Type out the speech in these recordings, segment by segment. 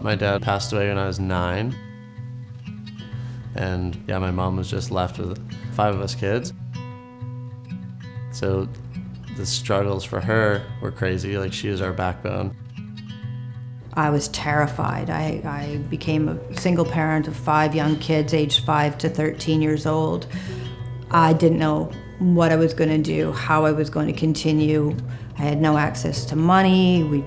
My dad passed away when I was 9. And yeah, my mom was just left with 5 of us kids. So the struggles for her were crazy. Like, she was our backbone. I was terrified. I became a single parent of 5 young kids, aged 5 to 13 years old. I didn't know what I was going to do, how I was going to continue. I had no access to money.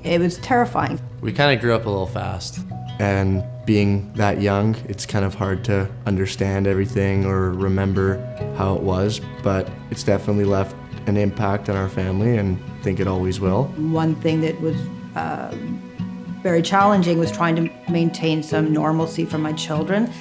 It was terrifying. We kind of grew up a little fast. And being that young, it's kind of hard to understand everything or remember how it was, but it's definitely left an impact on our family, and I think it always will. One thing that was very challenging was trying to maintain some normalcy for my children.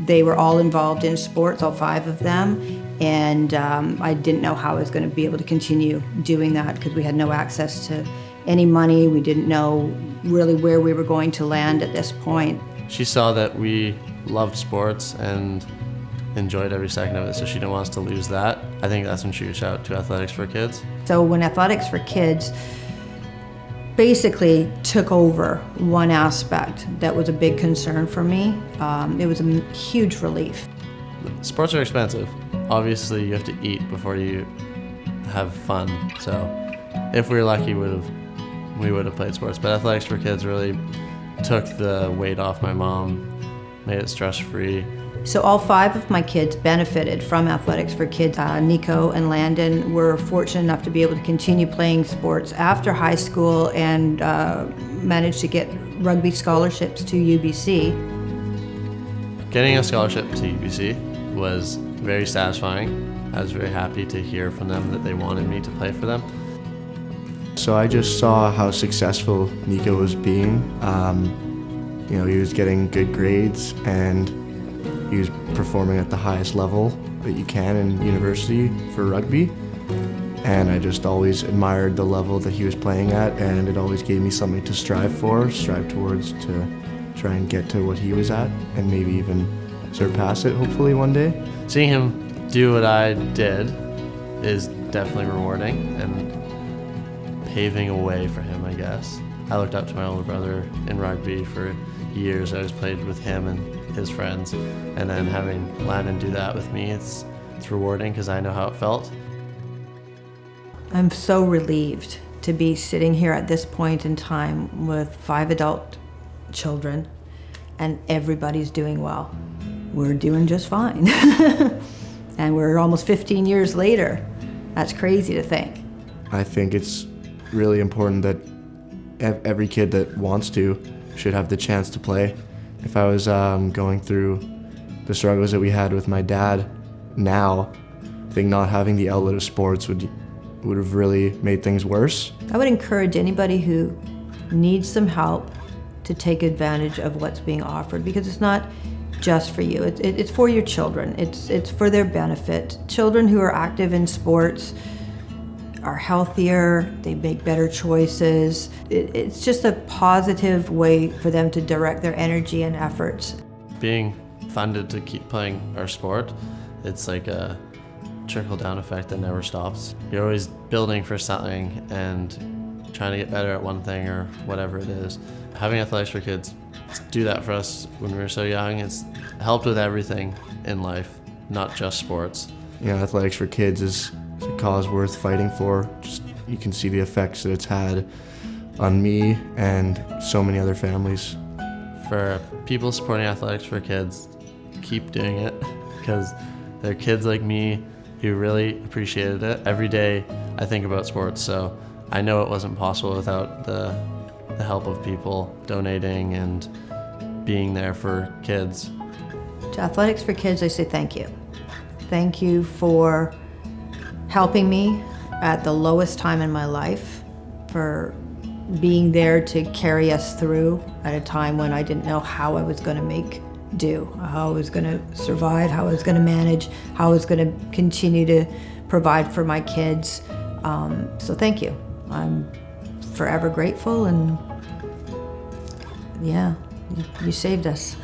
They were all involved in sports, all 5 of them, and I didn't know how I was going to be able to continue doing that because we had no access to any money. We didn't know really where we were going to land at this point. She saw that we loved sports and enjoyed every second of it, so she didn't want us to lose that. I think that's when she reached out to Athletics for Kids. So when Athletics for Kids basically took over one aspect that was a big concern for me, it was a huge relief. Sports are expensive. Obviously, you have to eat before you have fun. So if we were lucky, we would have played sports. But Athletics for Kids really took the weight off my mom, made it stress-free. So all 5 of my kids benefited from Athletics for Kids. Nico and Landon were fortunate enough to be able to continue playing sports after high school and managed to get rugby scholarships to UBC. Getting a scholarship to UBC was very satisfying. I was very happy to hear from them that they wanted me to play for them. So I just saw how successful Nico was being. He was getting good grades and he was performing at the highest level that you can in university for rugby. And I just always admired the level that he was playing at, and it always gave me something to strive towards, to try and get to what he was at and maybe even surpass it hopefully one day. Seeing him do what I did is definitely rewarding and paving a way for him, I guess. I looked up to my older brother in rugby for years. I always played with him and his friends, and then having Landon do that with me, it's rewarding because I know how it felt. I'm so relieved to be sitting here at this point in time with 5 adult children and everybody's doing well. We're doing just fine. And we're almost 15 years later. That's crazy to think. I think it's really important that every kid that wants to should have the chance to play. If I was going through the struggles that we had with my dad now, I think not having the outlet of sports would have really made things worse. I would encourage anybody who needs some help to take advantage of what's being offered, because it's not just for you. It's for your children. It's for their benefit. Children who are active in sports are healthier, they make better choices. It's just a positive way for them to direct their energy and efforts. Being funded to keep playing our sport, it's like a trickle-down effect that never stops. You're always building for something and trying to get better at one thing or whatever it is. Having Athletics for Kids do that for us when we were so young, it's helped with everything in life, not just sports. Athletics for Kids is a cause worth fighting for. Just you can see the effects that it's had on me and so many other families. For people supporting Athletics for Kids, keep doing it, because there are kids like me who really appreciated it. Every day I think about sports, so I know it wasn't possible without the help of people donating and being there for kids. To Athletics for Kids, I say thank you. Thank you for helping me at the lowest time in my life, for being there to carry us through at a time when I didn't know how I was going to make do, how I was going to survive, how I was going to manage, how I was going to continue to provide for my kids. So thank you. I'm forever grateful, and yeah, you saved us.